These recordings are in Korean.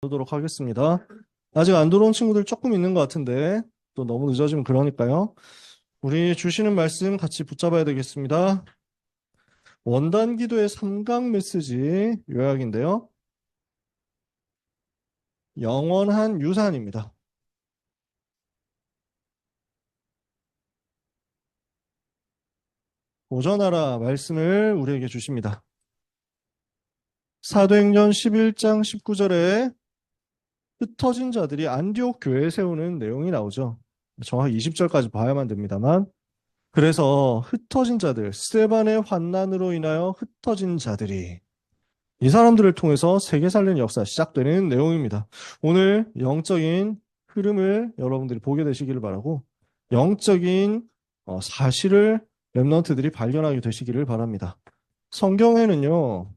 보도록 하겠습니다. 아직 안 들어온 친구들 조금 있는 것 같은데 또 너무 늦어지면 그러니까요. 우리 주시는 말씀 같이 붙잡아야 되겠습니다. 원단 기도의 3강 메시지 요약인데요. 영원한 유산입니다. 보전하라 말씀을 우리에게 주십니다. 사도행전 11장 19절에 흩어진 자들이 안디옥 교회에 세우는 내용이 나오죠. 정확히 20절까지 봐야만 됩니다만 그래서 흩어진 자들, 스데반의 환난으로 인하여 흩어진 자들이 이 사람들을 통해서 세계 살리는 역사 시작되는 내용입니다. 오늘 영적인 흐름을 여러분들이 보게 되시기를 바라고 영적인 사실을 렘넌트들이 발견하게 되시기를 바랍니다. 성경에는요,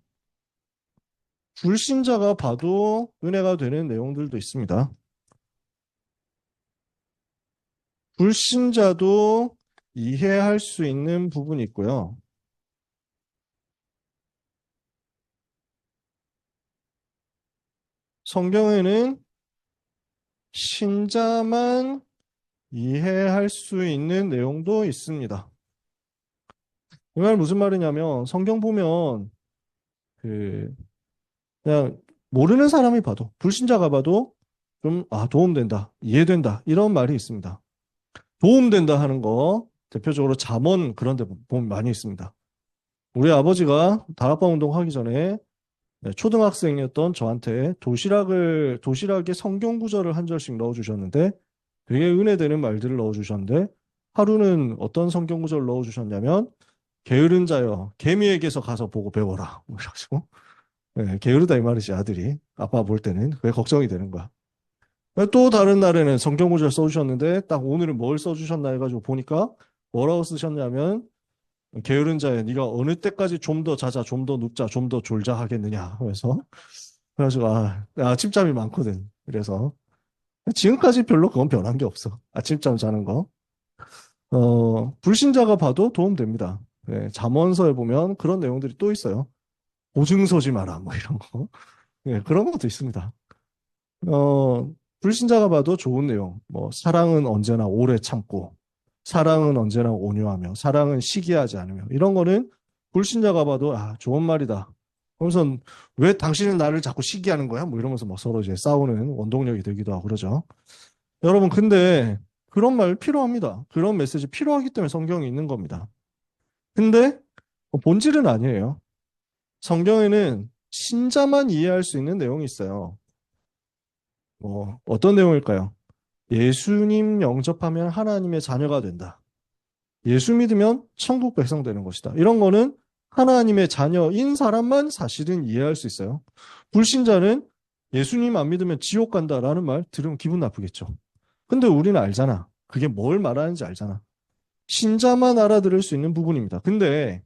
불신자가 봐도 은혜가 되는 내용들도 있습니다. 불신자도 이해할 수 있는 부분이 있고요. 성경에는 신자만 이해할 수 있는 내용도 있습니다. 이 말 무슨 말이냐면 성경 보면 그냥 모르는 사람이 봐도 불신자가 봐도 좀 도움된다, 이해된다 이런 말이 있습니다. 도움된다 하는 거 대표적으로 잠언 그런 데 보면 많이 있습니다. 우리 아버지가 다락방 운동 하기 전에 초등학생이었던 저한테 도시락에 성경 구절을 한 절씩 넣어주셨는데 되게 은혜되는 말들을 넣어주셨는데 하루는 어떤 성경 구절을 넣어주셨냐면 게으른 자여 개미에게서 가서 보고 배워라 이러시고 게으르다 이 말이지 아들이 아빠 볼 때는 그게 걱정이 되는 거야. 또 다른 날에는 성경 구절 써주셨는데 딱 오늘은 뭘 써주셨나 해가지고 보니까 뭐라고 쓰셨냐면 게으른 자여 네가 어느 때까지 좀 더 자자 좀 더 눕자 좀 더 졸자 하겠느냐 그래가지고 아침잠이 많거든. 그래서 지금까지 별로 그건 변한 게 없어. 아침잠 자는 거. 불신자가 봐도 도움됩니다. 잠언서에 보면 그런 내용들이 또 있어요. 보증 서지 마라 뭐 이런 거. 그런 것도 있습니다. 불신자가 봐도 좋은 내용. 뭐 사랑은 언제나 오래 참고 사랑은 언제나 온유하며 사랑은 시기하지 않으며 이런 거는 불신자가 봐도 좋은 말이다. 그러면서 왜 당신은 나를 자꾸 시기하는 거야? 뭐 이러면서 막 서로 이제 싸우는 원동력이 되기도 하고 그러죠. 여러분 근데 그런 말 필요합니다. 그런 메시지 필요하기 때문에 성경이 있는 겁니다. 근데 본질은 아니에요. 성경에는 신자만 이해할 수 있는 내용이 있어요. 어떤 내용일까요? 예수님 영접하면 하나님의 자녀가 된다. 예수 믿으면 천국 백성 되는 것이다. 이런 거는 하나님의 자녀인 사람만 사실은 이해할 수 있어요. 불신자는 예수님 안 믿으면 지옥 간다라는 말 들으면 기분 나쁘겠죠. 근데 우리는 알잖아. 그게 뭘 말하는지 알잖아. 신자만 알아들을 수 있는 부분입니다. 근데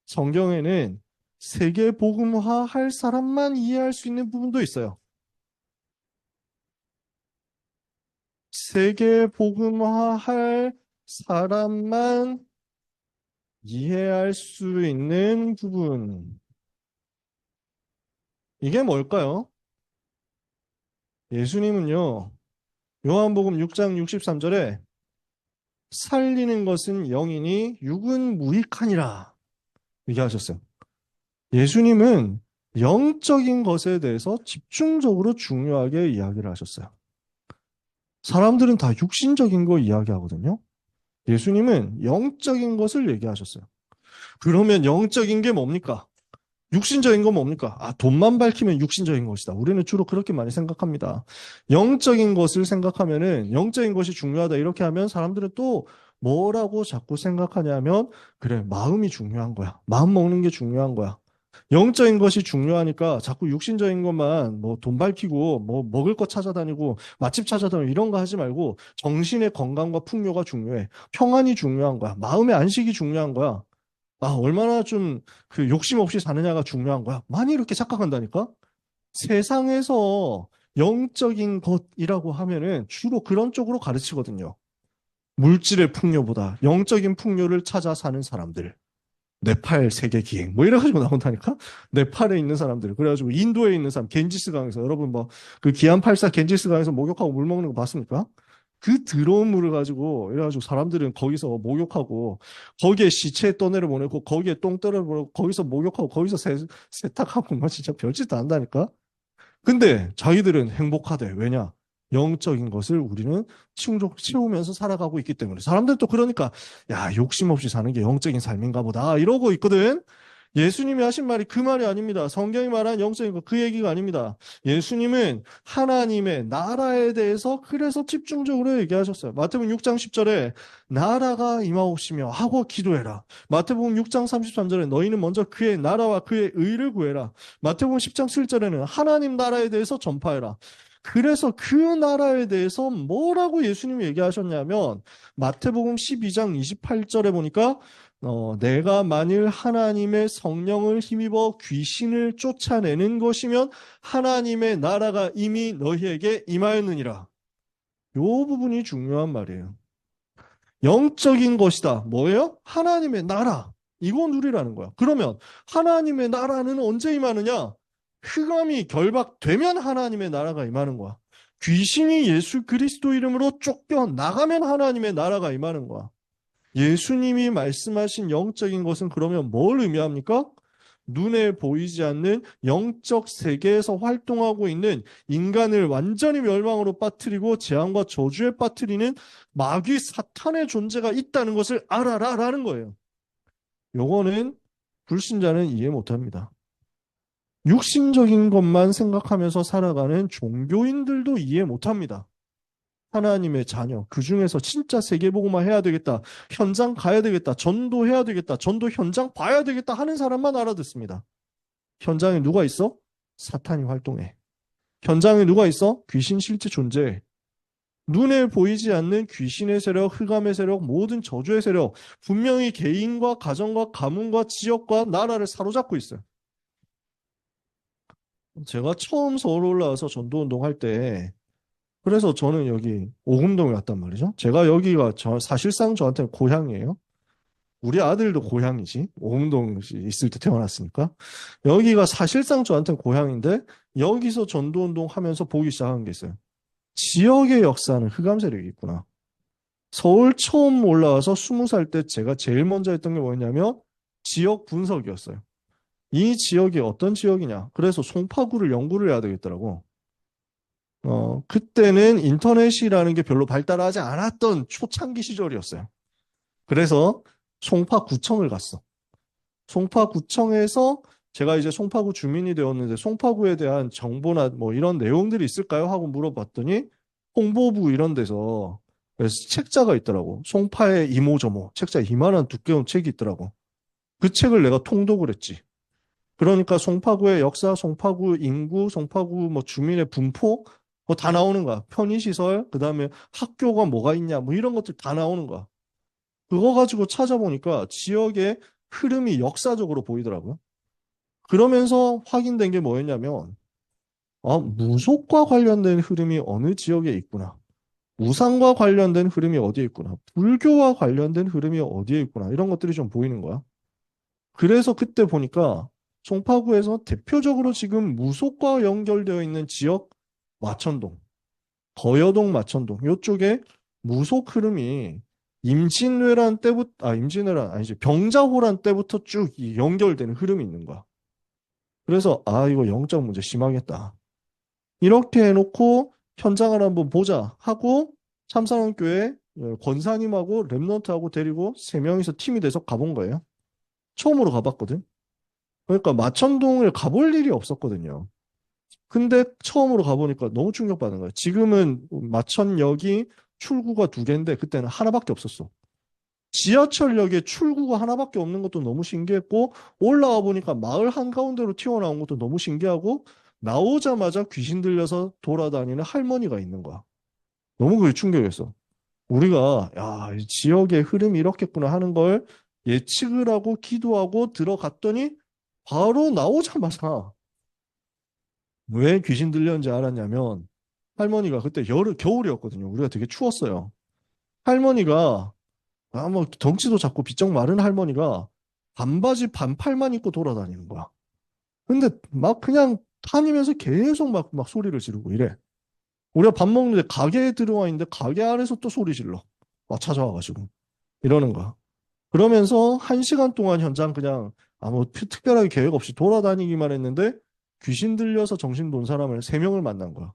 성경에는 세계 복음화 할 사람만 이해할 수 있는 부분도 있어요. 세계 복음화 할 사람만 이해할 수 있는 부분. 이게 뭘까요? 예수님은요, 요한복음 6장 63절에 살리는 것은 영이니 육은 무익하니라. 얘기하셨어요. 예수님은 영적인 것에 대해서 집중적으로 중요하게 이야기를 하셨어요. 사람들은 다 육신적인 거 이야기하거든요. 예수님은 영적인 것을 얘기하셨어요. 그러면 영적인 게 뭡니까? 육신적인 건 뭡니까? 돈만 밝히면 육신적인 것이다. 우리는 주로 그렇게 많이 생각합니다. 영적인 것을 생각하면은 영적인 것이 중요하다. 이렇게 하면 사람들은 또 뭐라고 자꾸 생각하냐면 그래, 마음이 중요한 거야. 마음 먹는 게 중요한 거야. 영적인 것이 중요하니까 자꾸 육신적인 것만 뭐 돈 밝히고 뭐 먹을 거 찾아다니고 맛집 찾아다니고 이런 거 하지 말고 정신의 건강과 풍요가 중요해. 평안이 중요한 거야. 마음의 안식이 중요한 거야. 얼마나 좀 그 욕심 없이 사느냐가 중요한 거야. 많이 이렇게 착각한다니까? 세상에서 영적인 것이라고 하면은 주로 그런 쪽으로 가르치거든요. 물질의 풍요보다 영적인 풍요를 찾아 사는 사람들. 네팔 세계 기행 뭐 이래가지고 나온다니까. 네팔에 있는 사람들, 그래가지고 인도에 있는 사람 겐지스 강에서, 여러분 뭐 그 기안 84 겐지스 강에서 목욕하고 물 먹는 거 봤습니까? 그 더러운 물을 가지고 이래가지고 사람들은 거기서 목욕하고, 거기에 시체 떠내려 보내고, 거기에 똥 떨어 보내고, 거기서 목욕하고, 거기서 세탁하고 뭐 진짜 별짓 다 한다니까. 근데 자기들은 행복하대. 왜냐? 영적인 것을 우리는 채우면서 살아가고 있기 때문에. 사람들도 그러니까, 야, 욕심 없이 사는 게 영적인 삶인가 보다, 이러고 있거든. 예수님이 하신 말이 그 말이 아닙니다. 성경이 말한 영적인 것, 그 얘기가 아닙니다. 예수님은 하나님의 나라에 대해서 그래서 집중적으로 얘기하셨어요. 마태복음 6장 10절에 나라가 임하옵시며 하고 기도해라. 마태복음 6장 33절에 너희는 먼저 그의 나라와 그의 의를 구해라. 마태복음 10장 7절에는 하나님 나라에 대해서 전파해라. 그래서 그 나라에 대해서 뭐라고 예수님이 얘기하셨냐면, 마태복음 12장 28절에 보니까 내가 만일 하나님의 성령을 힘입어 귀신을 쫓아내는 것이면 하나님의 나라가 이미 너희에게 임하였느니라. 요 부분이 중요한 말이에요. 영적인 것이다. 뭐예요? 하나님의 나라. 이거 누리라는 거야. 그러면 하나님의 나라는 언제 임하느냐? 흑암이 결박되면 하나님의 나라가 임하는 거야. 귀신이 예수 그리스도 이름으로 쫓겨나가면 하나님의 나라가 임하는 거야. 예수님이 말씀하신 영적인 것은 그러면 뭘 의미합니까? 눈에 보이지 않는 영적 세계에서 활동하고 있는, 인간을 완전히 멸망으로 빠뜨리고 재앙과 저주에 빠뜨리는 마귀 사탄의 존재가 있다는 것을 알아라라는 거예요. 요거는 불신자는 이해 못합니다. 육신적인 것만 생각하면서 살아가는 종교인들도 이해 못합니다. 하나님의 자녀, 그 중에서 진짜 세계복음화 해야 되겠다, 현장 가야 되겠다, 전도해야 되겠다, 전도 현장 봐야 되겠다 하는 사람만 알아듣습니다. 현장에 누가 있어? 사탄이 활동해. 현장에 누가 있어? 귀신 실제 존재해. 눈에 보이지 않는 귀신의 세력, 흑암의 세력, 모든 저주의 세력, 분명히 개인과 가정과 가문과 지역과 나라를 사로잡고 있어요. 제가 처음 서울 올라와서 전도운동 할 때, 그래서 저는 여기 오금동에 왔단 말이죠. 제가 여기가 사실상 저한테는 고향이에요. 우리 아들도 고향이지. 오금동 있을 때 태어났으니까. 여기가 사실상 저한테는 고향인데, 여기서 전도운동 하면서 보기 시작한 게 있어요. 지역의 역사는 흑암 세력이 있구나. 서울 처음 올라와서 20살 때 제가 제일 먼저 했던 게 뭐였냐면 지역 분석이었어요. 이 지역이 어떤 지역이냐. 그래서 송파구를 연구를 해야 되겠더라고. 그때는 인터넷이라는 게 별로 발달하지 않았던 초창기 시절이었어요. 그래서 송파구청을 갔어. 송파구청에서 제가 이제 송파구 주민이 되었는데 송파구에 대한 정보나 뭐 이런 내용들이 있을까요? 하고 물어봤더니 홍보부 이런 데서 그래서 책자가 있더라고. 송파의 이모저모 책자, 이만한 두꺼운 책이 있더라고. 그 책을 내가 통독을 했지. 그러니까 송파구의 역사, 송파구 인구, 송파구 뭐 주민의 분포 뭐 다 나오는 거야. 편의시설, 그다음에 학교가 뭐가 있냐 뭐 이런 것들 다 나오는 거야. 그거 가지고 찾아보니까 지역의 흐름이 역사적으로 보이더라고요. 그러면서 확인된 게 뭐였냐면, 무속과 관련된 흐름이 어느 지역에 있구나. 우상과 관련된 흐름이 어디에 있구나. 불교와 관련된 흐름이 어디에 있구나. 이런 것들이 좀 보이는 거야. 그래서 그때 보니까 송파구에서 대표적으로 지금 무속과 연결되어 있는 지역, 마천동, 거여동 마천동, 이쪽에 무속 흐름이 임진왜란 때부터, 임진왜란 아니지, 병자호란 때부터 쭉 연결되는 흐름이 있는 거야. 그래서 이거 영적 문제 심하겠다. 이렇게 해놓고 현장을 한번 보자 하고 참사랑교회 권사님하고 랩런트하고 데리고 세 명이서 팀이 돼서 가본 거예요. 처음으로 가봤거든. 그러니까 마천동을 가볼 일이 없었거든요. 근데 처음으로 가보니까 너무 충격받는 거예요. 지금은 마천역이 출구가 두 개인데 그때는 하나밖에 없었어. 지하철역에 출구가 하나밖에 없는 것도 너무 신기했고, 올라와 보니까 마을 한가운데로 튀어나온 것도 너무 신기하고, 나오자마자 귀신 들려서 돌아다니는 할머니가 있는 거야. 너무 그게 충격이었어. 우리가 이 지역의 흐름이 이렇겠구나 하는 걸 예측을 하고 기도하고 들어갔더니 바로 나오자마자 왜 귀신 들렸는지 알았냐면, 할머니가 그때 겨울이었거든요. 우리가 되게 추웠어요. 할머니가 뭐 덩치도 작고 비쩍 마른 할머니가 반바지 반팔만 입고 돌아다니는 거야. 근데 막 그냥 다니면서 계속 막 소리를 지르고 이래. 우리가 밥 먹는데 가게에 들어와 있는데 가게 안에서 또 소리 질러. 막 찾아와가지고 이러는 거야. 그러면서 1시간 동안 현장 그냥 아무 특별하게 계획 없이 돌아다니기만 했는데 귀신 들려서 정신 놓은 사람을 3명을 만난 거야.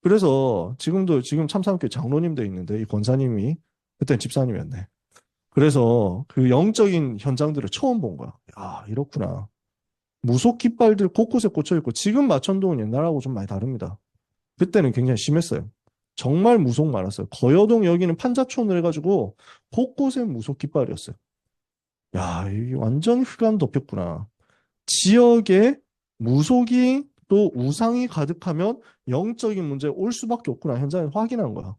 그래서 지금 참사학교 장로님 돼 있는데 이 권사님이 그땐 집사님이었네. 그래서 그 영적인 현장들을 처음 본 거야. 야, 이렇구나. 무속 깃발들 곳곳에 꽂혀 있고 지금 마천동은 옛날하고 좀 많이 다릅니다. 그때는 굉장히 심했어요. 정말 무속 많았어요. 거여동 여기는 판자촌을 해가지고 곳곳에 무속 깃발이었어요. 야, 이게 완전 흑암 덮였구나. 지역에 무속이 또 우상이 가득하면 영적인 문제 올 수밖에 없구나. 현장에 확인한 거야.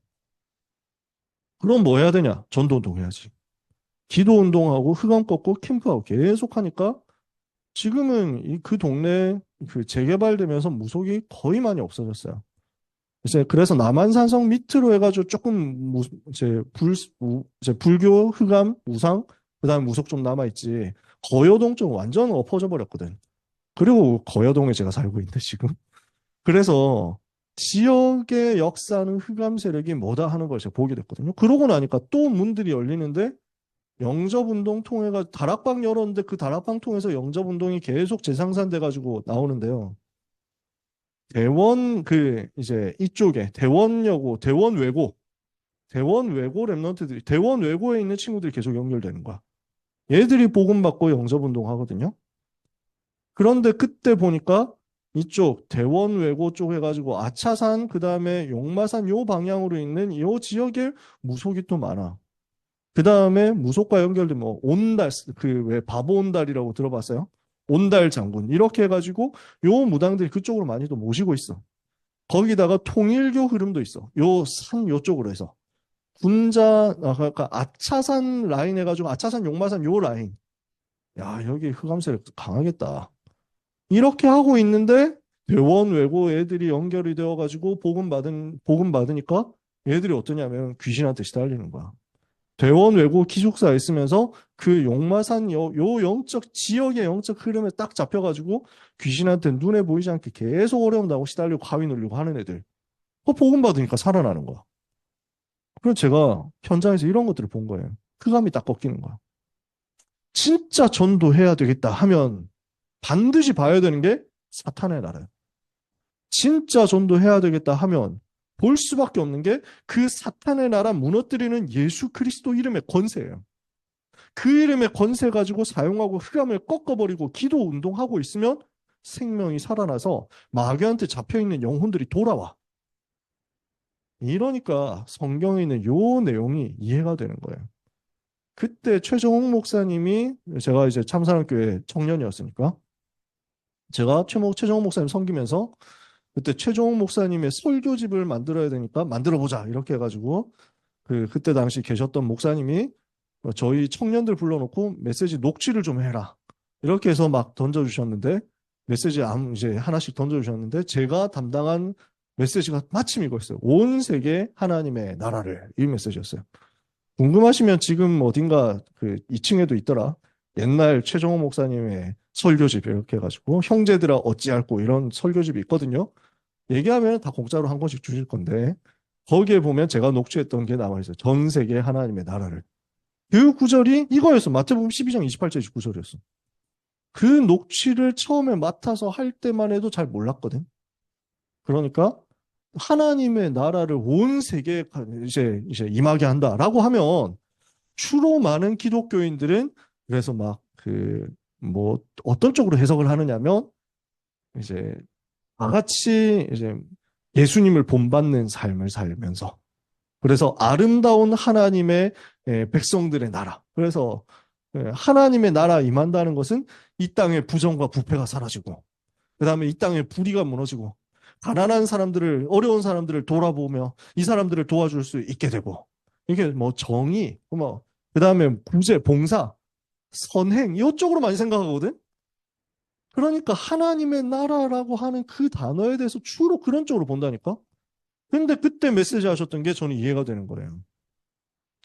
그럼 뭐 해야 되냐? 전도운동 해야지. 기도운동하고 흑암 꺾고 캠프하고 계속 하니까 지금은 그 동네 그 재개발되면서 무속이 거의 많이 없어졌어요. 이제 그래서 남한산성 밑으로 해가지고 조금 이제 불교 흑암 우상 그다음에 무속 좀 남아있지. 거여동 쪽 완전 엎어져 버렸거든. 그리고 거여동에 제가 살고 있는데 지금. 그래서 지역의 역사는 흑암 세력이 뭐다 하는 걸 제가 보게 됐거든요. 그러고 나니까 또 문들이 열리는데 영접운동 통해가 다락방 열었는데 그 다락방 통해서 영접운동이 계속 재생산돼 가지고 나오는데요. 대원 그 이제 이쪽에 대원여고 대원외고 랩런트들이 대원외고에 있는 친구들이 계속 연결되는 거야. 얘들이 복음받고 영접운동 하거든요. 그런데 그때 보니까 이쪽 대원외고 쪽 해가지고 아차산 그다음에 용마산 요 방향으로 있는 요 지역에 무속이 또 많아. 그다음에 무속과 연결된 뭐 온달 그 왜 바보 온달이라고 들어봤어요? 온달 장군 이렇게 해가지고 요 무당들이 그쪽으로 많이도 모시고 있어. 거기다가 통일교 흐름도 있어. 요 산 요쪽으로 해서 그러니까 아차산 라인 해가지고 아차산 용마산 요 라인. 야 여기 흑암세력 강하겠다. 이렇게 하고 있는데 대원 외고 애들이 연결이 되어가지고 복음 받으니까 애들이 어떠냐면 귀신한테 시달리는 거야. 대원 외고 기숙사에 있으면서 그 용마산 요 영적 지역의 영적 흐름에 딱 잡혀가지고 귀신한테 눈에 보이지 않게 계속 어려움 당하고 시달리고 가위 눌리고 하는 애들. 복음 받으니까 살아나는 거야. 그래서 제가 현장에서 이런 것들을 본 거예요. 흑암이 딱 꺾이는 거야. 진짜 전도해야 되겠다 하면 반드시 봐야 되는 게 사탄의 나라예요. 진짜 전도해야 되겠다 하면 볼 수밖에 없는 게 그 사탄의 나라 무너뜨리는 예수 그리스도 이름의 권세예요. 그 이름의 권세 가지고 사용하고 흑암을 꺾어버리고 기도 운동하고 있으면 생명이 살아나서 마귀한테 잡혀있는 영혼들이 돌아와. 이러니까 성경에 있는 요 내용이 이해가 되는 거예요. 그때 최정욱 목사님이 제가 이제 참사랑교회 청년이었으니까 제가 최정욱 목사님 섬기면서 그때 최정욱 목사님의 설교집을 만들어야 되니까 만들어보자 이렇게 해가지고 그때 당시 계셨던 목사님이 저희 청년들 불러놓고 메시지 녹취를 좀 해라 이렇게 해서 막 던져주셨는데 메시지 이제 하나씩 던져주셨는데 제가 담당한 메시지가 마침 이거였어요. 온 세계 하나님의 나라를 이 메시지였어요. 궁금하시면 지금 어딘가 그 2층에도 있더라. 옛날 최정호 목사님의 설교집 이렇게 해가지고 형제들아 어찌할꼬 이런 설교집이 있거든요. 얘기하면 다 공짜로 한 권씩 주실 건데 거기에 보면 제가 녹취했던 게 남아있어요. 전 세계 하나님의 나라를. 그 구절이 이거였어. 마태복음 12장 28절 구절이었어. 그 녹취를 처음에 맡아서 할 때만 해도 잘 몰랐거든. 그러니까 하나님의 나라를 온 세계에 이제 임하게 한다라고 하면 주로 많은 기독교인들은 그래서 막 뭐 어떤 쪽으로 해석을 하느냐면 이제 다 같이 이제 예수님을 본받는 삶을 살면서 그래서 아름다운 하나님의 백성들의 나라. 그래서 하나님의 나라 임한다는 것은 이 땅의 부정과 부패가 사라지고 그다음에 이 땅의 불의가 무너지고 가난한 사람들을 어려운 사람들을 돌아보며 이 사람들을 도와줄 수 있게 되고 이게 뭐 정의 뭐 그다음에 구제 봉사 선행 이쪽으로 많이 생각하거든. 그러니까 하나님의 나라라고 하는 그 단어에 대해서 주로 그런 쪽으로 본다니까. 근데 그때 메시지 하셨던 게 저는 이해가 되는 거예요.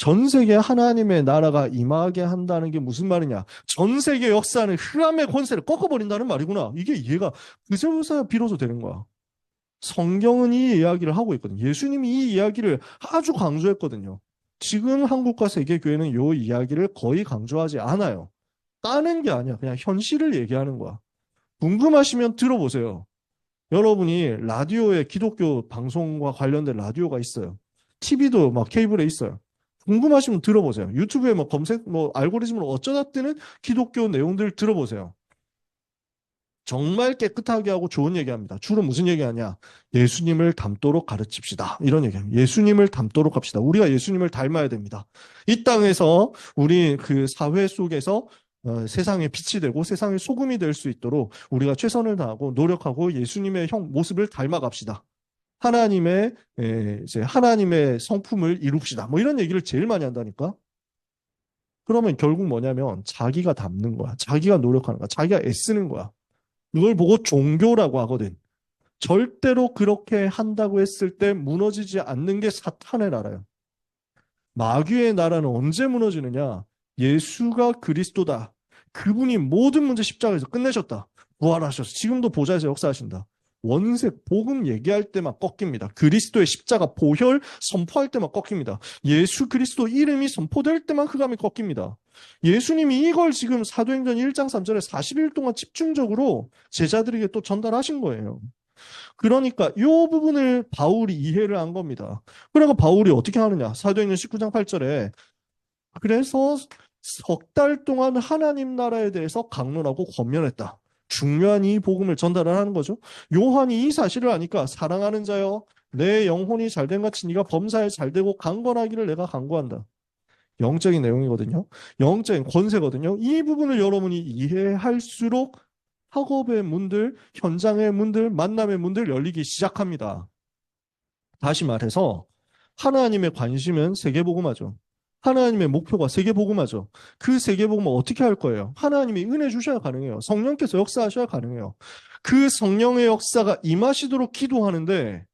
전 세계 하나님의 나라가 임하게 한다는 게 무슨 말이냐? 전 세계 역사는 흑암의 권세를 꺾어버린다는 말이구나. 이게 이해가 그제서야 비로소 되는 거야. 성경은 이 이야기를 하고 있거든요. 예수님이 이 이야기를 아주 강조했거든요. 지금 한국과 세계교회는 이 이야기를 거의 강조하지 않아요. 까는 게 아니야. 그냥 현실을 얘기하는 거야. 궁금하시면 들어보세요. 여러분이 라디오에 기독교 방송과 관련된 라디오가 있어요. TV도 막 케이블에 있어요. 궁금하시면 들어보세요. 유튜브에 뭐 검색, 뭐 알고리즘으로 어쩌다 뜨는 기독교 내용들 들어보세요. 정말 깨끗하게 하고 좋은 얘기합니다. 주로 무슨 얘기하냐? 예수님을 닮도록 가르칩시다. 이런 얘기합니다. 예수님을 닮도록 합시다. 우리가 예수님을 닮아야 됩니다. 이 땅에서 우리 그 사회 속에서 세상의 빛이 되고 세상의 소금이 될 수 있도록 우리가 최선을 다하고 노력하고 예수님의 모습을 닮아갑시다. 이제 하나님의 성품을 이룹시다. 뭐 이런 얘기를 제일 많이 한다니까. 그러면 결국 뭐냐면 자기가 닮는 거야. 자기가 노력하는 거야. 자기가 애쓰는 거야. 이걸 보고 종교라고 하거든. 절대로 그렇게 한다고 했을 때 무너지지 않는 게 사탄의 나라예요. 마귀의 나라는 언제 무너지느냐? 예수가 그리스도다. 그분이 모든 문제 십자가에서 끝내셨다. 부활하셔서 지금도 보좌에서 역사하신다. 원색 복음 얘기할 때만 꺾입니다. 그리스도의 십자가 보혈 선포할 때만 꺾입니다. 예수 그리스도 이름이 선포될 때만 흑암이 꺾입니다. 예수님이 이걸 지금 사도행전 1장 3절에 40일 동안 집중적으로 제자들에게 또 전달하신 거예요. 그러니까 이 부분을 바울이 이해를 한 겁니다. 그러니까 바울이 어떻게 하느냐? 사도행전 19장 8절에 그래서 석 달 동안 하나님 나라에 대해서 강론하고 권면했다. 중요한 이 복음을 전달을 하는 거죠. 요한이 이 사실을 아니까 사랑하는 자여 내 영혼이 잘된 같이 네가 범사에 잘되고 강건하기를 내가 간구한다. 영적인 내용이거든요. 영적인 권세거든요. 이 부분을 여러분이 이해할수록 학업의 문들, 현장의 문들, 만남의 문들 열리기 시작합니다. 다시 말해서 하나님의 관심은 세계복음화죠. 하나님의 목표가 세계복음화죠. 그 세계복음을 어떻게 할 거예요? 하나님이 은혜 주셔야 가능해요. 성령께서 역사하셔야 가능해요. 그 성령의 역사가 임하시도록 기도하는데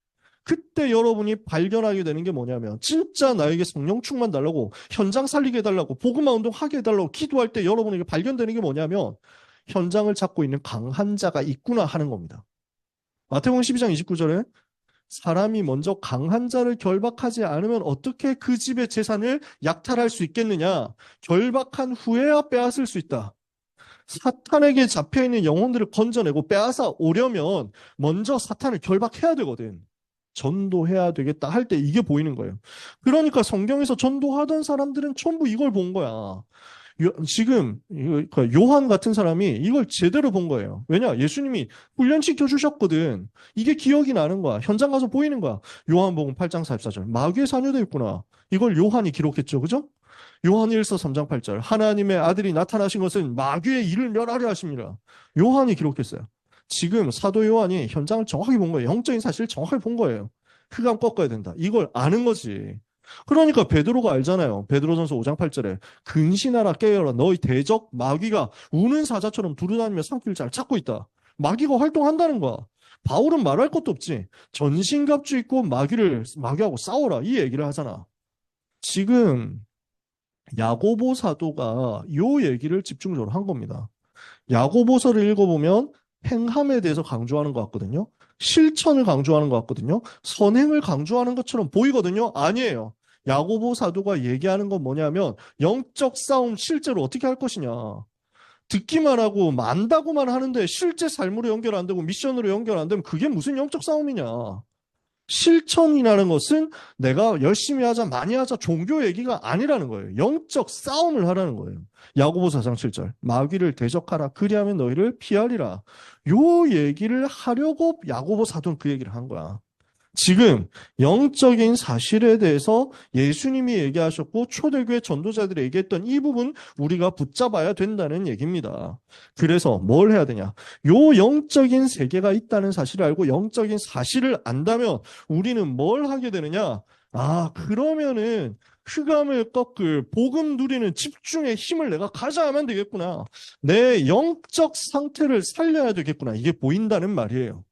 그때 여러분이 발견하게 되는 게 뭐냐면 진짜 나에게 성령 충만 달라고 현장 살리게 해달라고 복음화 운동 하게 해달라고 기도할 때 여러분에게 발견되는 게 뭐냐면 현장을 잡고 있는 강한 자가 있구나 하는 겁니다. 마태복음 12장 29절에 사람이 먼저 강한 자를 결박하지 않으면 어떻게 그 집의 재산을 약탈할 수 있겠느냐? 결박한 후에야 빼앗을 수 있다. 사탄에게 잡혀있는 영혼들을 건져내고 빼앗아 오려면 먼저 사탄을 결박해야 되거든. 전도해야 되겠다 할 때 이게 보이는 거예요. 그러니까 성경에서 전도하던 사람들은 전부 이걸 본 거야. 지금 그러니까 요한 같은 사람이 이걸 제대로 본 거예요. 왜냐? 예수님이 훈련시켜 주셨거든. 이게 기억이 나는 거야. 현장 가서 보이는 거야. 요한복음 8장 44절. 마귀의 사녀도 있구나. 이걸 요한이 기록했죠. 그죠? 요한 1서 3장 8절. 하나님의 아들이 나타나신 것은 마귀의 일을 멸하려 하십니다. 요한이 기록했어요. 지금 사도 요한이 현장을 정확히 본 거예요. 영적인 사실을 정확히 본 거예요. 흑암 꺾어야 된다. 이걸 아는 거지. 그러니까 베드로가 알잖아요. 베드로전서 5장 8절에 근신하라 깨어라 너희 대적 마귀가 우는 사자처럼 두루다니며 산길을 잘 찾고 있다. 마귀가 활동한다는 거야. 바울은 말할 것도 없지. 전신갑주 입고 마귀하고 싸워라 이 얘기를 하잖아. 지금 야고보 사도가 이 얘기를 집중적으로 한 겁니다. 야고보서를 읽어보면 행함에 대해서 강조하는 것 같거든요. 실천을 강조하는 것 같거든요. 선행을 강조하는 것처럼 보이거든요. 아니에요. 야고보 사도가 얘기하는 건 뭐냐면 영적 싸움 실제로 어떻게 할 것이냐. 듣기만 하고 만다고만 하는데 실제 삶으로 연결 안 되고 미션으로 연결 안 되면 그게 무슨 영적 싸움이냐. 실천이라는 것은 내가 열심히 하자, 많이 하자, 종교 얘기가 아니라는 거예요. 영적 싸움을 하라는 거예요. 야고보서 4장 7절. 마귀를 대적하라. 그리하면 너희를 피하리라. 요 얘기를 하려고 야고보 사도는 그 얘기를 한 거야. 지금 영적인 사실에 대해서 예수님이 얘기하셨고 초대교회 전도자들이 얘기했던 이 부분 우리가 붙잡아야 된다는 얘기입니다. 그래서 뭘 해야 되냐? 요 영적인 세계가 있다는 사실을 알고 영적인 사실을 안다면 우리는 뭘 하게 되느냐? 그러면은 흑암을 꺾을 복음 누리는 집중의 힘을 내가 가져야만 되겠구나. 내 영적 상태를 살려야 되겠구나. 이게 보인다는 말이에요.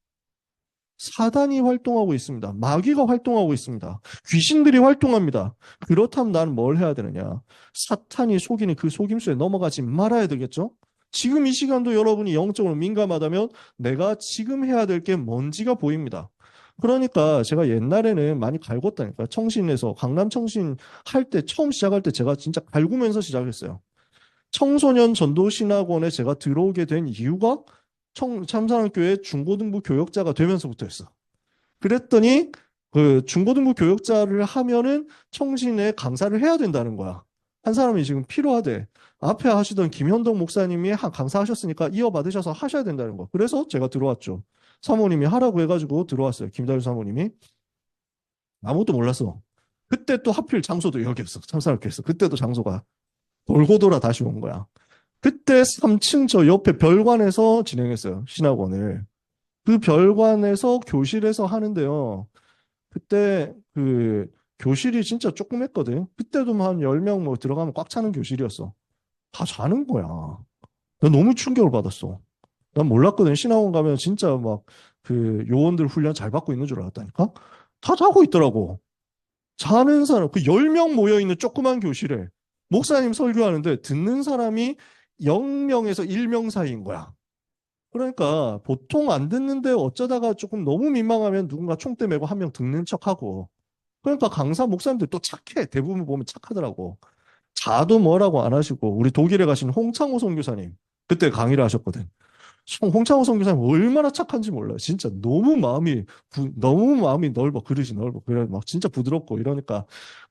사단이 활동하고 있습니다. 마귀가 활동하고 있습니다. 귀신들이 활동합니다. 그렇다면 나는 뭘 해야 되느냐? 사탄이 속이는 그 속임수에 넘어가지 말아야 되겠죠? 지금 이 시간도 여러분이 영적으로 민감하다면 내가 지금 해야 될 게 뭔지가 보입니다. 그러니까 제가 옛날에는 많이 갈궜다니까. 청신에서, 강남 청신 할 때, 처음 시작할 때 제가 진짜 갈구면서 시작했어요. 청소년 전도신학원에 제가 들어오게 된 이유가 참사랑교회 중고등부 교역자가 되면서부터였어. 그랬더니 그 중고등부 교역자를 하면은 청신에 강사를 해야 된다는 거야. 한 사람이 지금 필요하대. 앞에 하시던 김현동 목사님이 강사하셨으니까 이어받으셔서 하셔야 된다는 거. 그래서 제가 들어왔죠. 사모님이 하라고 해가지고 들어왔어요. 김다유 사모님이. 아무것도 몰랐어. 그때 또 하필 장소도 여기였어. 참사랑교회에서. 그때도 장소가 돌고 돌아 다시 온 거야. 그때 3층 저 옆에 별관에서 진행했어요. 신학원을. 그 별관에서 교실에서 하는데요. 그때 그 교실이 진짜 조그맸거든. 그때도 한 10명 뭐 들어가면 꽉 차는 교실이었어. 다 자는 거야. 나 너무 충격을 받았어. 난 몰랐거든. 신학원 가면 진짜 막 그 요원들 훈련 잘 받고 있는 줄 알았다니까? 다 자고 있더라고. 자는 사람, 그 10명 모여있는 조그만 교실에 목사님 설교하는데 듣는 사람이 0명에서 1명 사이인 거야. 그러니까 보통 안 듣는데 어쩌다가 조금 너무 민망하면 누군가 총대 메고 한 명 듣는 척하고. 그러니까 강사 목사님들 또 착해. 대부분 보면 착하더라고. 자도 뭐라고 안 하시고 우리 독일에 가신 홍창호 선교사님 그때 강의를 하셨거든. 홍창호 선교사님 얼마나 착한지 몰라요. 진짜 너무 마음이 넓어. 그릇이 넓어. 그래 막 진짜 부드럽고 이러니까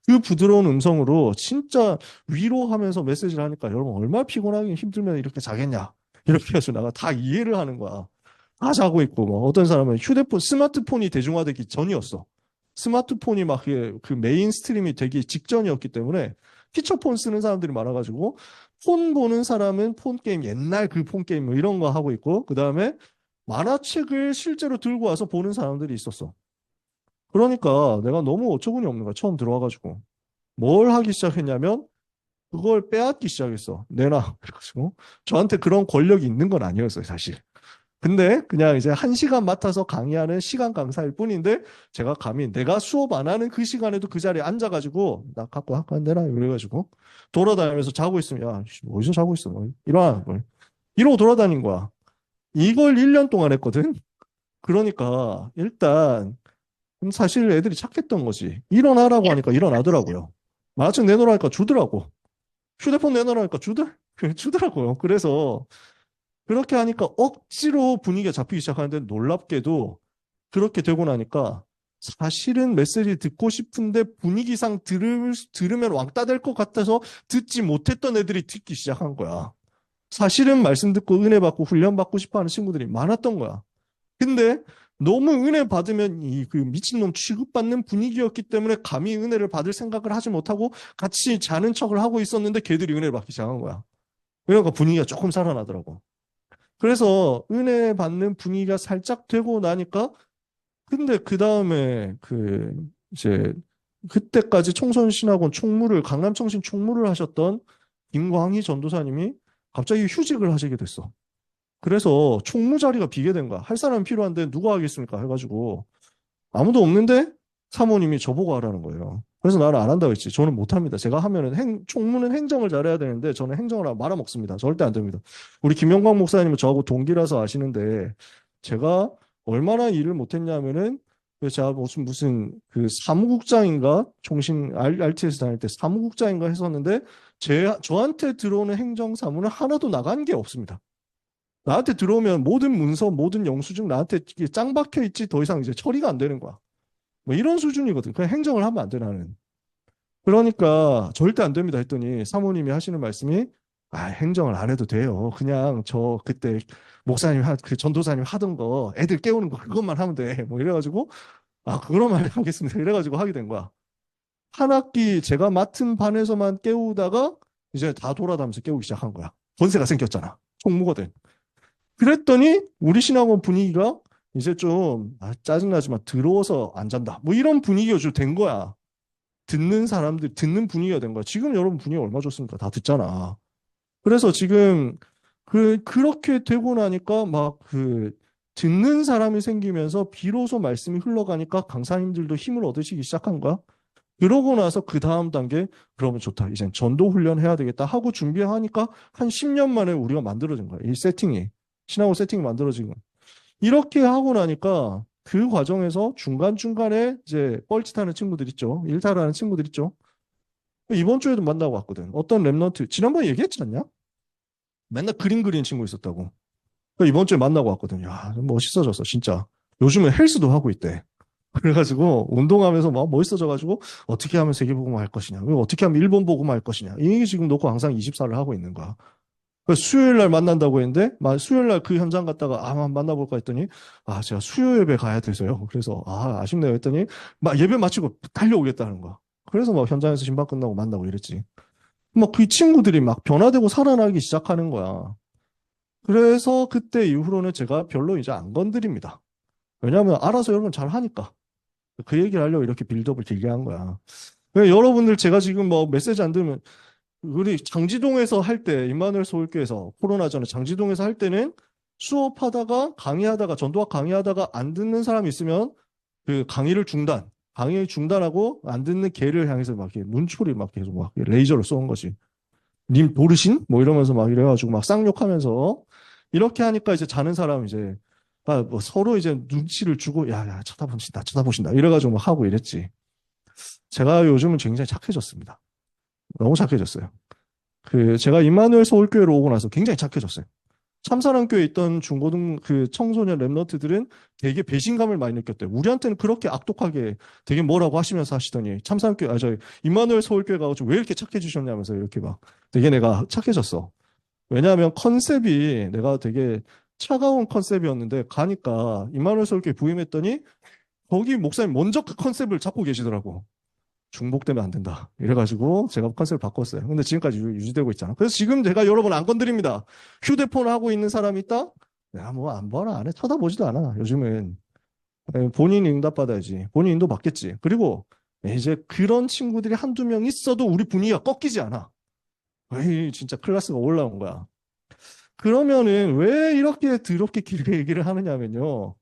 그 부드러운 음성으로 진짜 위로하면서 메시지를 하니까 여러분 얼마나 피곤하게 힘들면 이렇게 자겠냐. 이렇게 해서 내가 다 이해를 하는 거야. 다 자고 있고 뭐 어떤 사람은 스마트폰이 대중화되기 전이었어. 스마트폰이 막 그 메인 스트림이 되기 직전이었기 때문에 피처폰 쓰는 사람들이 많아가지고 폰 보는 사람은 폰 게임 옛날 그 폰 게임 뭐 이런 거 하고 있고 그 다음에 만화책을 실제로 들고 와서 보는 사람들이 있었어. 그러니까 내가 너무 어처구니 없는 거야. 처음 들어와가지고 뭘 하기 시작했냐면 그걸 빼앗기 시작했어. 내놔. 그래가지고 저한테 그런 권력이 있는 건 아니었어요, 사실. 근데 그냥 이제 1시간 맡아서 강의하는 시간 강사일 뿐인데 제가 감히 내가 수업 안 하는 그 시간에도 그 자리에 앉아가지고 나 갖고 학관 내라 이래가지고 돌아다니면서 자고 있으면 야 어디서 자고 있어 뭐 일어나 뭐 이러고 돌아다닌 거야. 이걸 1년 동안 했거든. 그러니까 일단 사실 애들이 착했던 거지. 일어나라고 하니까 일어나더라고요. 만화책 내놓으라니까 주더라고. 휴대폰 내놓으라니까 주더라고요. 그래서 그렇게 하니까 억지로 분위기가 잡히기 시작하는데 놀랍게도 그렇게 되고 나니까 사실은 메시지 듣고 싶은데 분위기상 들으면 왕따 될 것 같아서 듣지 못했던 애들이 듣기 시작한 거야. 사실은 말씀 듣고 은혜 받고 훈련 받고 싶어 하는 친구들이 많았던 거야. 근데 너무 은혜 받으면 이 그 미친놈 취급받는 분위기였기 때문에 감히 은혜를 받을 생각을 하지 못하고 같이 자는 척을 하고 있었는데 걔들이 은혜를 받기 시작한 거야. 그러니까 분위기가 조금 살아나더라고. 그래서 은혜 받는 분위기가 살짝 되고 나니까 근데 그 다음에 이제 그때까지 청소년신학원 총무를 강남청신 총무를 하셨던 김광희 전도사님이 갑자기 휴직을 하시게 됐어. 그래서 총무 자리가 비게 된 거야. 할 사람이 필요한데 누가 하겠습니까? 해가지고 아무도 없는데 사모님이 저보고 하라는 거예요. 그래서 나는 안 한다고 했지. 저는 못합니다. 제가 하면은 총무는 행정을 잘해야 되는데 저는 행정을 말아먹습니다. 절대 안 됩니다. 우리 김영광 목사님은 저하고 동기라서 아시는데 제가 얼마나 일을 못했냐면은 제가 무슨 그 사무국장인가 총신 RT에서 다닐 때 사무국장인가 했었는데 저한테 들어오는 행정사무는 하나도 나간 게 없습니다. 나한테 들어오면 모든 문서, 모든 영수증 나한테 짱 박혀 있지 더 이상 이제 처리가 안 되는 거야. 뭐 이런 수준이거든. 그냥 행정을 하면 안 돼, 나는. 그러니까 절대 안 됩니다 했더니 사모님이 하시는 말씀이 행정을 안 해도 돼요. 그냥 저 그때 목사님, 그 전도사님 하던 거 애들 깨우는 거 그것만 하면 돼. 뭐 이래가지고 그거만 하겠습니다. 이래가지고 하게 된 거야. 한 학기 제가 맡은 반에서만 깨우다가 이제 다 돌아다니면서 깨우기 시작한 거야. 권세가 생겼잖아. 총무거든. 그랬더니 우리 신학원 분위기가 이제 좀 짜증나지만 들어와서 안 잔다. 뭐 이런 분위기가 좀 된 거야. 듣는 사람들, 듣는 분위기가 된 거야. 지금 여러분 분위기 얼마 좋습니까? 다 듣잖아. 그래서 지금 그렇게 되고 나니까 막 듣는 사람이 생기면서 비로소 말씀이 흘러가니까 강사님들도 힘을 얻으시기 시작한 거야. 그러고 나서 그 다음 단계, 그러면 좋다. 이젠 전도 훈련 해야 되겠다 하고 준비하니까 한 10년 만에 우리가 만들어진 거야. 이 세팅이. 신앙고 세팅이 만들어진 거야. 이렇게 하고 나니까 그 과정에서 중간중간에 이제 뻘짓하는 친구들 있죠. 일탈하는 친구들 있죠. 이번 주에도 만나고 왔거든. 어떤 랩런트, 지난번에 얘기했지 않냐? 맨날 그림 그리는 친구 있었다고. 이번 주에 만나고 왔거든. 야, 멋있어졌어, 진짜. 요즘은 헬스도 하고 있대. 그래가지고 운동하면서 막 멋있어져가지고 어떻게 하면 세계복음 할 것이냐, 어떻게 하면 일본 복음 할 것이냐. 이게 지금 놓고 항상 24를 하고 있는 거야. 그래서 수요일 날 만난다고 했는데 수요일 날 그 현장 갔다가 한번 만나볼까 했더니 제가 수요 예배 가야 돼서요. 그래서 아쉽네요 했더니 막 예배 마치고 달려오겠다는 거야. 그래서 막 현장에서 신방 끝나고 만나고 이랬지. 막 그 친구들이 막 변화되고 살아나기 시작하는 거야. 그래서 그때 이후로는 제가 별로 이제 안 건드립니다. 왜냐하면 알아서 여러분 잘 하니까. 그 얘기를 하려고 이렇게 빌드업을 길게 한 거야. 여러분들 제가 지금 뭐 메시지 안 들으면 우리 장지동에서 할 때, 임마누엘 서울교회에서 코로나 전에 장지동에서 할 때는 수업하다가 강의하다가 전도학 강의하다가 안 듣는 사람이 있으면 그 강의 중단하고 안 듣는 걔를 향해서 막 이렇게 문초리 막 계속 막 레이저로 쏘는 거지. 님 도르신? 뭐 이러면서 막 이래가지고 막 쌍욕하면서 이렇게 하니까 이제 자는 사람 이제 뭐 서로 이제 눈치를 주고 야 쳐다보신다 이래가지고 막 하고 이랬지. 제가 요즘은 굉장히 착해졌습니다. 너무 착해졌어요. 제가 임마누엘 서울교회로 오고 나서 굉장히 착해졌어요. 참사랑교회에 있던 중고등 청소년 랩런트들은 되게 배신감을 많이 느꼈대요. 우리한테는 그렇게 악독하게 되게 뭐라고 하시면서 하시더니 참사랑교회, 저희 임마누엘 서울교회 가서 왜 이렇게 착해지셨냐면서 이렇게 막 되게 내가 착해졌어. 왜냐하면 컨셉이 내가 되게 차가운 컨셉이었는데 가니까 임마누엘 서울교회 부임했더니 거기 목사님 먼저 그 컨셉을 잡고 계시더라고. 중복되면 안 된다. 이래가지고 제가 컨셉을 바꿨어요. 근데 지금까지 유지되고 있잖아. 그래서 지금 제가 여러분 안 건드립니다. 휴대폰 하고 있는 사람이 있다? 내가 뭐 안 봐라, 안 해. 쳐다보지도 않아. 요즘은. 본인이 응답받아야지. 본인 인도 받겠지. 그리고 이제 그런 친구들이 한두 명 있어도 우리 분위기가 꺾이지 않아. 에이, 진짜 클래스가 올라온 거야. 그러면은 왜 이렇게 더럽게 길게 얘기를 하느냐면요.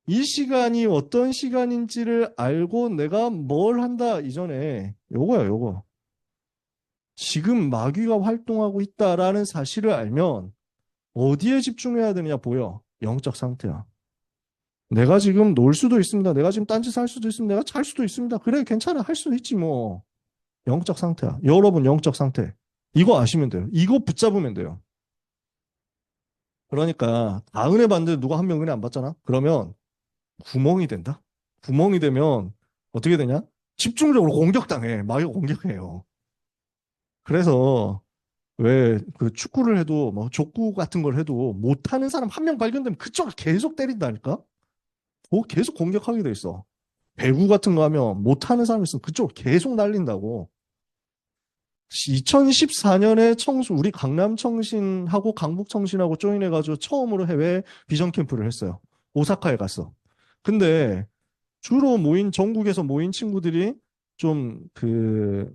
이 시간이 어떤 시간인지를 알고 내가 뭘 한다 이전에 요거야, 요거. 지금 마귀가 활동하고 있다라는 사실을 알면 어디에 집중해야 되느냐 보여. 영적 상태야. 내가 지금 놀 수도 있습니다. 내가 지금 딴짓 할 수도 있습니다. 내가 잘 수도 있습니다. 그래, 괜찮아. 할 수도 있지 뭐. 영적 상태야. 여러분 영적 상태. 이거 아시면 돼요. 이거 붙잡으면 돼요. 그러니까 다 은혜 받는데 누가 한 명 은혜 안 받잖아? 그러면 구멍이 된다? 구멍이 되면 어떻게 되냐? 집중적으로 공격당해. 마귀가 공격해요. 그래서 왜 그 축구를 해도 뭐 족구 같은 걸 해도 못하는 사람 한 명 발견되면 그쪽을 계속 때린다니까? 계속 공격하게 돼 있어. 배구 같은 거 하면 못하는 사람이 있으면 그쪽을 계속 날린다고. 2014년에 우리 강남청신하고 강북청신하고 조인해가지고 처음으로 해외 비전 캠프를 했어요. 오사카에 갔어. 근데 주로 전국에서 모인 친구들이 좀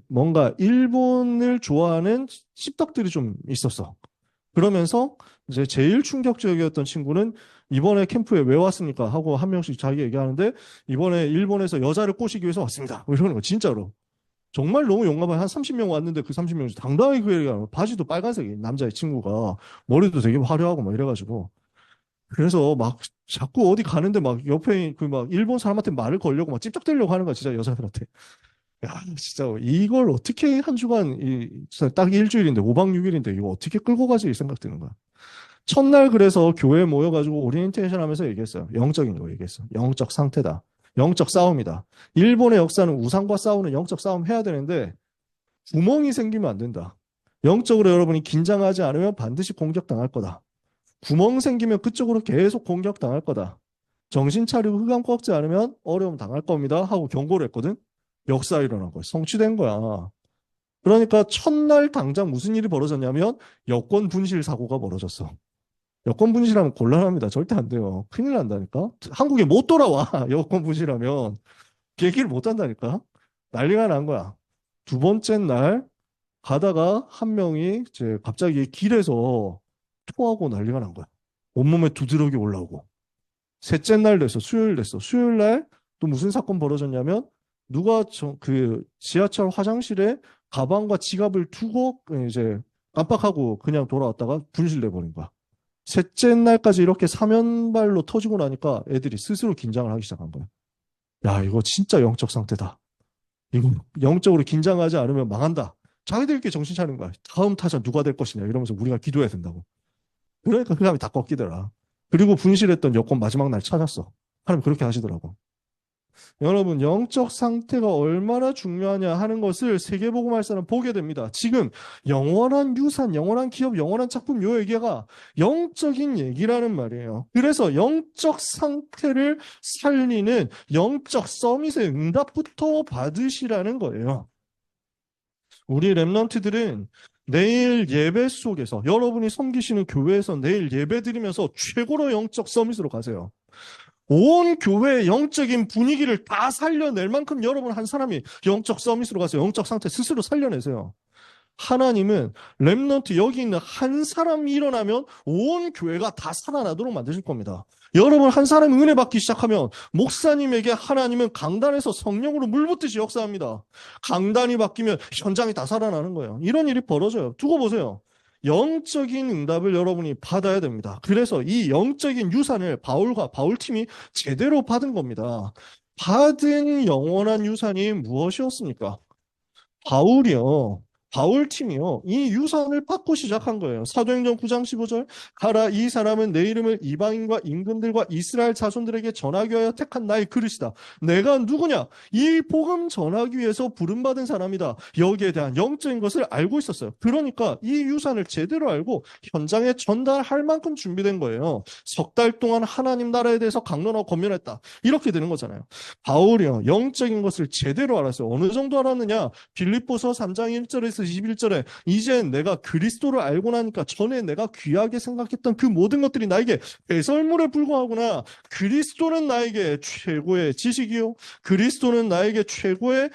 뭔가 일본을 좋아하는 씹덕들이 좀 있었어. 그러면서 이제 제일 충격적이었던 친구는 이번에 캠프에 왜 왔습니까? 하고 한 명씩 자기 얘기하는데 이번에 일본에서 여자를 꼬시기 위해서 왔습니다. 뭐 이러는 거 진짜로. 정말 너무 용감한 한 30명 왔는데 그 30명 중 당당하게 그 얘기하는 바지도 빨간색이 남자의 친구가 머리도 되게 화려하고 막 이래가지고 그래서 막 자꾸 어디 가는데 막 옆에 막 일본 사람한테 말을 걸려고 막 찝쩍대려고 하는 거야 진짜 여자들한테. 야 진짜 이걸 어떻게 한 주간 딱 일주일인데 5박 6일인데 이거 어떻게 끌고 가지 이 생각 드는 거야. 첫날 그래서 교회에 모여가지고 오리엔테이션 하면서 얘기했어요. 영적인 거 얘기했어. 영적 상태다. 영적 싸움이다. 일본의 역사는 우상과 싸우는 영적 싸움 해야 되는데 구멍이 생기면 안 된다. 영적으로 여러분이 긴장하지 않으면 반드시 공격당할 거다. 구멍 생기면 그쪽으로 계속 공격당할 거다. 정신 차리고 흑암 꺾지 않으면 어려움 당할 겁니다. 하고 경고를 했거든. 역사 일어난 거야. 성취된 거야. 그러니까 첫날 당장 무슨 일이 벌어졌냐면 여권 분실 사고가 벌어졌어. 여권 분실하면 곤란합니다. 절대 안 돼요. 큰일 난다니까. 한국에 못 돌아와. 여권 분실하면 비행기를 못 한다니까. 난리가 난 거야. 두 번째 날 가다가 한 명이 이제 갑자기 길에서 토하고 난리가 난 거야. 온몸에 두드러기 올라오고. 셋째 날 됐어. 수요일 됐어. 수요일 날 또 무슨 사건 벌어졌냐면 누가 그 지하철 화장실에 가방과 지갑을 두고 이제 깜빡하고 그냥 돌아왔다가 분실돼 버린 거야. 셋째 날까지 이렇게 사면발로 터지고 나니까 애들이 스스로 긴장을 하기 시작한 거야. 야, 이거 진짜 영적 상태다. 이거 영적으로 긴장하지 않으면 망한다. 자기들끼리 정신 차리는 거야. 다음 타자 누가 될 것이냐 이러면서 우리가 기도해야 된다고. 그러니까 그 다음에 다 꺾이더라. 그리고 분실했던 여권 마지막 날 찾았어. 하나님 그렇게 하시더라고. 여러분, 영적 상태가 얼마나 중요하냐 하는 것을 세계복음할사는 보게 됩니다. 지금 영원한 유산, 영원한 기업, 영원한 작품 요 얘기가 영적인 얘기라는 말이에요. 그래서 영적 상태를 살리는 영적 서밋의 응답부터 받으시라는 거예요. 우리 랩런트들은 내일 예배 속에서 여러분이 섬기시는 교회에서 내일 예배 드리면서 최고로 영적 서밋으로 가세요. 온 교회의 영적인 분위기를 다 살려낼 만큼 여러분 한 사람이 영적 서밋으로 가서 영적 상태 스스로 살려내세요. 하나님은 렘넌트 여기 있는 한 사람이 일어나면 온 교회가 다 살아나도록 만드실 겁니다. 여러분 한 사람이 은혜 받기 시작하면 목사님에게 하나님은 강단에서 성령으로 물 붓듯이 역사합니다. 강단이 바뀌면 현장이 다 살아나는 거예요. 이런 일이 벌어져요. 두고 보세요. 영적인 응답을 여러분이 받아야 됩니다. 그래서 이 영적인 유산을 바울과 바울팀이 제대로 받은 겁니다. 받은 영원한 유산이 무엇이었습니까? 바울이요. 바울팀이요. 이 유산을 받고 시작한 거예요. 사도행전 9장 15절. 가라, 이 사람은 내 이름을 이방인과 임금들과 이스라엘 자손들에게 전하기 위하여 택한 나의 그릇이다. 내가 누구냐? 이 복음 전하기 위해서 부름받은 사람이다. 여기에 대한 영적인 것을 알고 있었어요. 그러니까 이 유산을 제대로 알고 현장에 전달할 만큼 준비된 거예요. 석 달 동안 하나님 나라에 대해서 강론하고 권면했다. 이렇게 되는 거잖아요. 바울이요. 영적인 것을 제대로 알았어요. 어느 정도 알았느냐? 빌립보서 3장 1절에서 21절에 이제 내가 그리스도를 알고 나니까 전에 내가 귀하게 생각했던 그 모든 것들이 나에게 배설물에 불과하구나. 그리스도는 나에게 최고의 지식이요. 그리스도는 나에게 최고의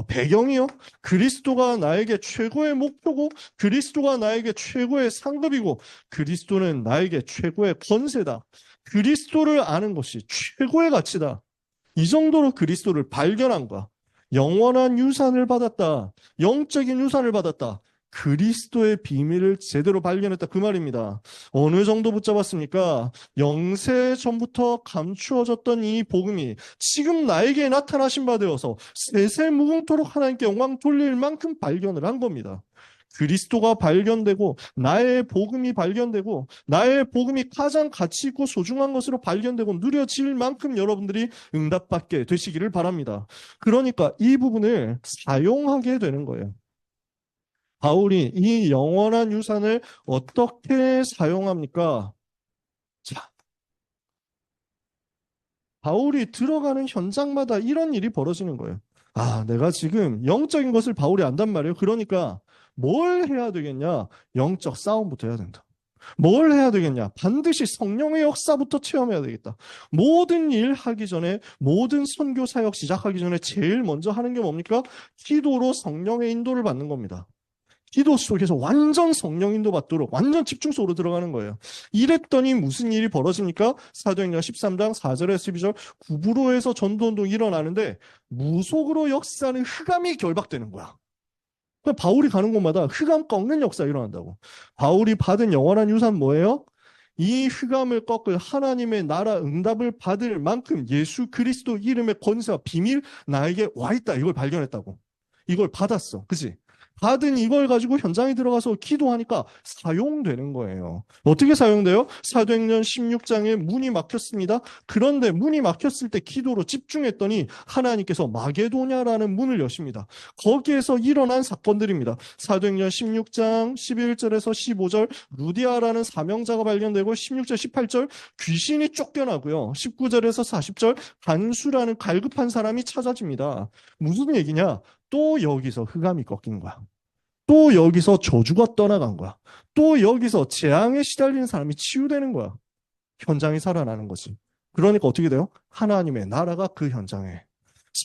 배경이요. 그리스도가 나에게 최고의 목표고 그리스도가 나에게 최고의 상급이고 그리스도는 나에게 최고의 권세다. 그리스도를 아는 것이 최고의 가치다. 이 정도로 그리스도를 발견한 거야. 영원한 유산을 받았다. 영적인 유산을 받았다. 그리스도의 비밀을 제대로 발견했다. 그 말입니다. 어느 정도 붙잡았습니까? 영세 전부터 감추어졌던 이 복음이 지금 나에게 나타나신 바 되어서 세세 무궁토록 하나님께 영광 돌릴 만큼 발견을 한 겁니다. 그리스도가 발견되고 나의 복음이 발견되고 나의 복음이 가장 가치 있고 소중한 것으로 발견되고 누려질 만큼 여러분들이 응답받게 되시기를 바랍니다. 그러니까 이 부분을 사용하게 되는 거예요. 바울이 이 영원한 유산을 어떻게 사용합니까? 자, 바울이 들어가는 현장마다 이런 일이 벌어지는 거예요. 아, 내가 지금 영적인 것을 바울이 안단 말이에요. 그러니까 뭘 해야 되겠냐? 영적 싸움부터 해야 된다. 뭘 해야 되겠냐? 반드시 성령의 역사부터 체험해야 되겠다. 모든 일 하기 전에, 모든 선교 사역 시작하기 전에 제일 먼저 하는 게 뭡니까? 기도로 성령의 인도를 받는 겁니다. 기도 속에서 완전 성령 인도 받도록 완전 집중 속으로 들어가는 거예요. 이랬더니 무슨 일이 벌어집니까? 사도행전 13장 4절에서 12절 구부로에서 전도운동이 일어나는데 무속으로 역사하는 흑암이 결박되는 거야. 바울이 가는 곳마다 흑암 꺾는 역사가 일어난다고. 바울이 받은 영원한 유산 뭐예요? 이 흑암을 꺾을 하나님의 나라 응답을 받을 만큼 예수 그리스도 이름의 권세와 비밀 나에게 와 있다. 이걸 발견했다고. 이걸 받았어. 그치? 받은 이걸 가지고 현장에 들어가서 기도하니까 사용되는 거예요. 어떻게 사용돼요? 사도행전 16장에 문이 막혔습니다. 그런데 문이 막혔을 때 기도로 집중했더니 하나님께서 마게도냐라는 문을 여십니다. 거기에서 일어난 사건들입니다. 사도행전 16장 11절에서 15절 루디아라는 사명자가 발견되고 16절 18절 귀신이 쫓겨나고요. 19절에서 40절 간수라는 갈급한 사람이 찾아집니다. 무슨 얘기냐? 또 여기서 흑암이 꺾인 거야. 또 여기서 저주가 떠나간 거야. 또 여기서 재앙에 시달리는 사람이 치유되는 거야. 현장이 살아나는 거지. 그러니까 어떻게 돼요? 하나님의 나라가 그 현장에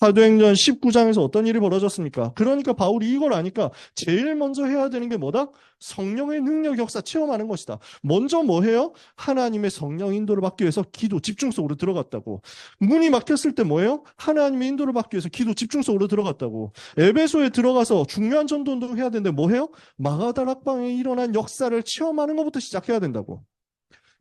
사도행전 19장에서 어떤 일이 벌어졌습니까? 그러니까 바울이 이걸 아니까 제일 먼저 해야 되는 게 뭐다? 성령의 능력 역사 체험하는 것이다. 먼저 뭐 해요? 하나님의 성령 인도를 받기 위해서 기도 집중 속으로 들어갔다고. 문이 막혔을 때 뭐예요? 하나님의 인도를 받기 위해서 기도 집중 속으로 들어갔다고. 에베소에 들어가서 중요한 전도 운동을 해야 되는데 뭐 해요? 마가다락방에 일어난 역사를 체험하는 것부터 시작해야 된다고.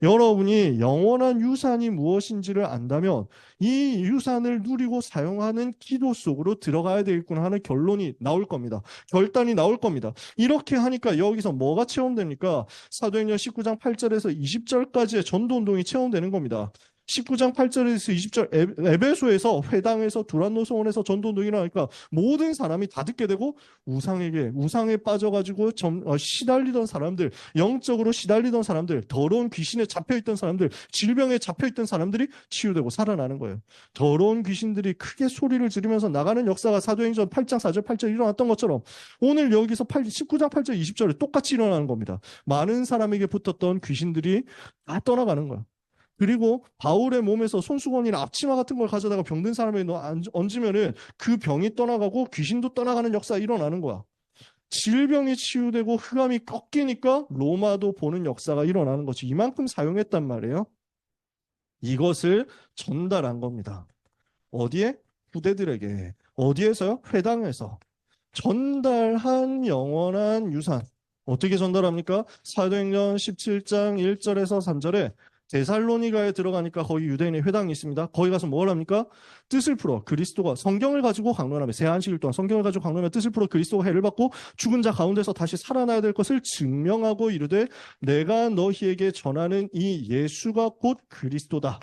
여러분이 영원한 유산이 무엇인지를 안다면 이 유산을 누리고 사용하는 기도 속으로 들어가야 되겠구나 하는 결론이 나올 겁니다. 결단이 나올 겁니다. 이렇게 하니까 여기서 뭐가 체험됩니까? 사도행전 19장 8절에서 20절까지의 전도운동이 체험되는 겁니다. 19장 8절에서 20절 에베소에서 회당에서 두란노 성원에서 전도운동이 일어나니까 모든 사람이 다 듣게 되고 우상에 빠져가지고 시달리던 사람들, 영적으로 시달리던 사람들, 더러운 귀신에 잡혀있던 사람들, 질병에 잡혀있던 사람들이 치유되고 살아나는 거예요. 더러운 귀신들이 크게 소리를 지르면서 나가는 역사가 사도행전 8장 4절 8절 일어났던 것처럼 오늘 여기서 19장 8절 20절에 똑같이 일어나는 겁니다. 많은 사람에게 붙었던 귀신들이 다 떠나가는 거예요. 그리고 바울의 몸에서 손수건이나 앞치마 같은 걸 가져다가 병든 사람에게 얹으면은 그 병이 떠나가고 귀신도 떠나가는 역사가 일어나는 거야. 질병이 치유되고 흑암이 꺾이니까 로마도 보는 역사가 일어나는 거지. 이만큼 사용했단 말이에요. 이것을 전달한 겁니다. 어디에? 후대들에게. 어디에서요? 회당에서. 전달한 영원한 유산. 어떻게 전달합니까? 사도행전 17장 1절에서 3절에 데살로니가에 들어가니까 거기 유대인의 회당이 있습니다. 거기 가서 뭘 합니까? 뜻을 풀어 그리스도가 성경을 가지고 강론하며 새 안식일 동안 성경을 가지고 강론하며 뜻을 풀어 그리스도가 해를 받고 죽은 자 가운데서 다시 살아나야 될 것을 증명하고 이르되 내가 너희에게 전하는 이 예수가 곧 그리스도다.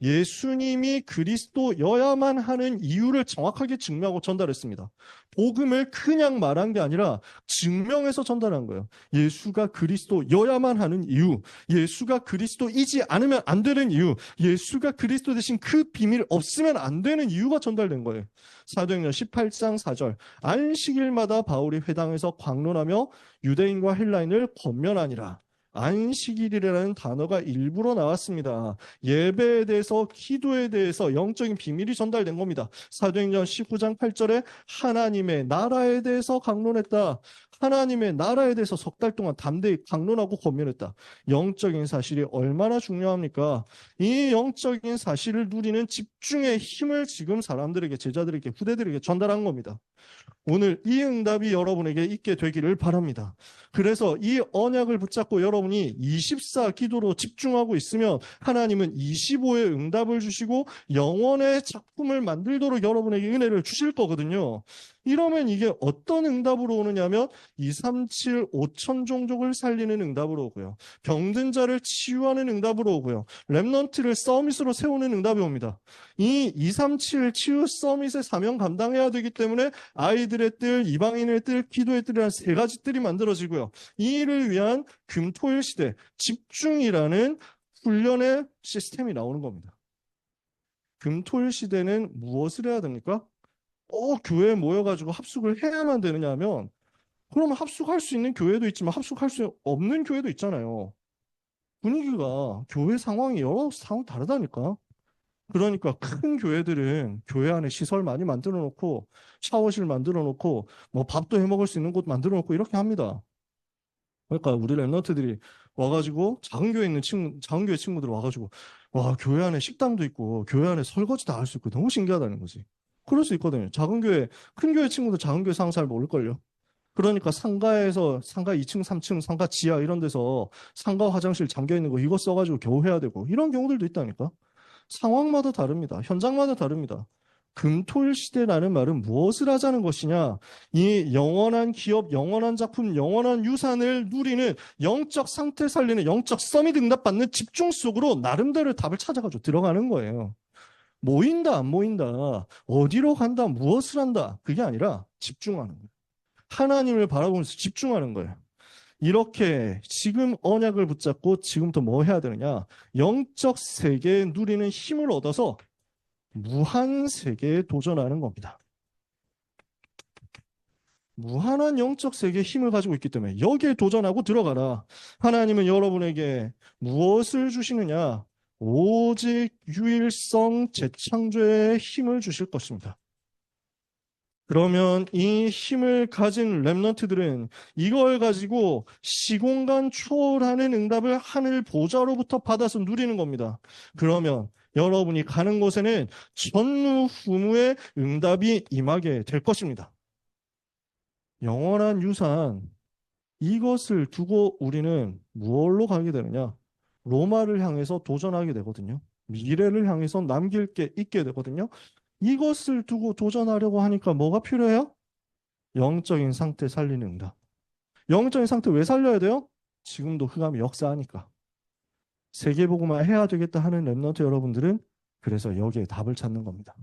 예수님이 그리스도여야만 하는 이유를 정확하게 증명하고 전달했습니다. 복음을 그냥 말한 게 아니라 증명해서 전달한 거예요. 예수가 그리스도여야만 하는 이유, 예수가 그리스도이지 않으면 안 되는 이유, 예수가 그리스도 대신 그 비밀 없으면 안 되는 이유가 전달된 거예요. 사도행전 18장 4절 안식일마다 바울이 회당에서 광론하며 유대인과 헬라인을 권면하니라. 안식일이라는 단어가 일부러 나왔습니다. 예배에 대해서, 기도에 대해서 영적인 비밀이 전달된 겁니다. 사도행전 19장 8절에 하나님의 나라에 대해서 강론했다. 하나님의 나라에 대해서 석 달 동안 담대히 강론하고 권면했다. 영적인 사실이 얼마나 중요합니까? 이 영적인 사실을 누리는 집중의 힘을 지금 사람들에게, 제자들에게, 후대들에게 전달한 겁니다. 오늘 이 응답이 여러분에게 있게 되기를 바랍니다. 그래서 이 언약을 붙잡고 여러분이 24 기도로 집중하고 있으면 하나님은 25의 응답을 주시고 영원의 작품을 만들도록 여러분에게 은혜를 주실 거거든요. 이러면 이게 어떤 응답으로 오느냐면 237 5천 종족을 살리는 응답으로 오고요. 병든 자를 치유하는 응답으로 오고요. 렘넌트를 서밋으로 세우는 응답이 옵니다. 이 237 치유 서밋의 사명 감당해야 되기 때문에 아이들의 뜰, 이방인의 뜰, 기도의 뜰이라는 세 가지 뜰이 만들어지고요. 이 일을 위한 금토일 시대, 집중이라는 훈련의 시스템이 나오는 겁니다. 금토일 시대는 무엇을 해야 됩니까? 교회에 모여가지고 합숙을 해야만 되느냐 하면 그러면 합숙할 수 있는 교회도 있지만 합숙할 수 없는 교회도 있잖아요. 분위기가 교회 상황이 여러 상황 다르다니까. 그러니까 큰 교회들은 교회 안에 시설 많이 만들어 놓고 샤워실 만들어 놓고 뭐 밥도 해 먹을 수 있는 곳 만들어 놓고 이렇게 합니다. 그러니까 우리 랩런트들이 와가지고 작은 교회 친구들 와가지고 와 교회 안에 식당도 있고 교회 안에 설거지 다 할 수 있고 너무 신기하다는 거지. 그럴 수 있거든요. 큰 교회 친구들 작은 교회 상황 잘 모를걸요. 그러니까 상가 2층, 3층, 상가 지하 이런 데서 상가 화장실 잠겨 있는 거 이거 써가지고 겨우 해야 되고 이런 경우들도 있다니까. 상황마다 다릅니다. 현장마다 다릅니다. 금토일 시대라는 말은 무엇을 하자는 것이냐? 이 영원한 기업, 영원한 작품, 영원한 유산을 누리는 영적 상태 살리는 영적 서밋 응답받는 집중 속으로 나름대로 답을 찾아가지고 들어가는 거예요. 모인다, 안 모인다, 어디로 간다, 무엇을 한다. 그게 아니라 집중하는 거예요. 하나님을 바라보면서 집중하는 거예요. 이렇게 지금 언약을 붙잡고 지금부터 뭐 해야 되느냐? 영적 세계에 누리는 힘을 얻어서 무한 세계에 도전하는 겁니다. 무한한 영적 세계의 힘을 가지고 있기 때문에 여기에 도전하고 들어가라. 하나님은 여러분에게 무엇을 주시느냐? 오직 유일성 재창조의 힘을 주실 것입니다. 그러면 이 힘을 가진 렘넌트들은 이걸 가지고 시공간 초월하는 응답을 하늘 보좌로부터 받아서 누리는 겁니다. 그러면 여러분이 가는 곳에는 전무후무의 응답이 임하게 될 것입니다. 영원한 유산, 이것을 두고 우리는 무엇로 가게 되느냐? 로마를 향해서 도전하게 되거든요. 미래를 향해서 남길 게 있게 되거든요. 이것을 두고 도전하려고 하니까 뭐가 필요해요? 영적인 상태 살리는 응답. 영적인 상태 왜 살려야 돼요? 지금도 흑암이 역사하니까. 세계복음화 해야 되겠다 하는 렘넌트 여러분들은 그래서 여기에 답을 찾는 겁니다.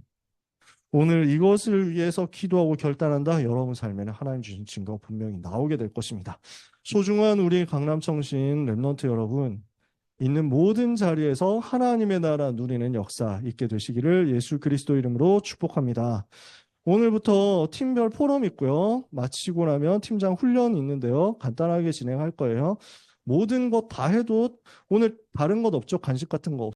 오늘 이것을 위해서 기도하고 결단한다. 여러분 삶에는 하나님 주신 증거 분명히 나오게 될 것입니다. 소중한 우리 강남청신 렘넌트 여러분, 있는 모든 자리에서 하나님의 나라 누리는 역사 있게 되시기를 예수 그리스도 이름으로 축복합니다. 오늘부터 팀별 포럼 있고요. 마치고 나면 팀장 훈련이 있는데요. 간단하게 진행할 거예요. 모든 것 다 해도 오늘 다른 것 없죠? 간식 같은 거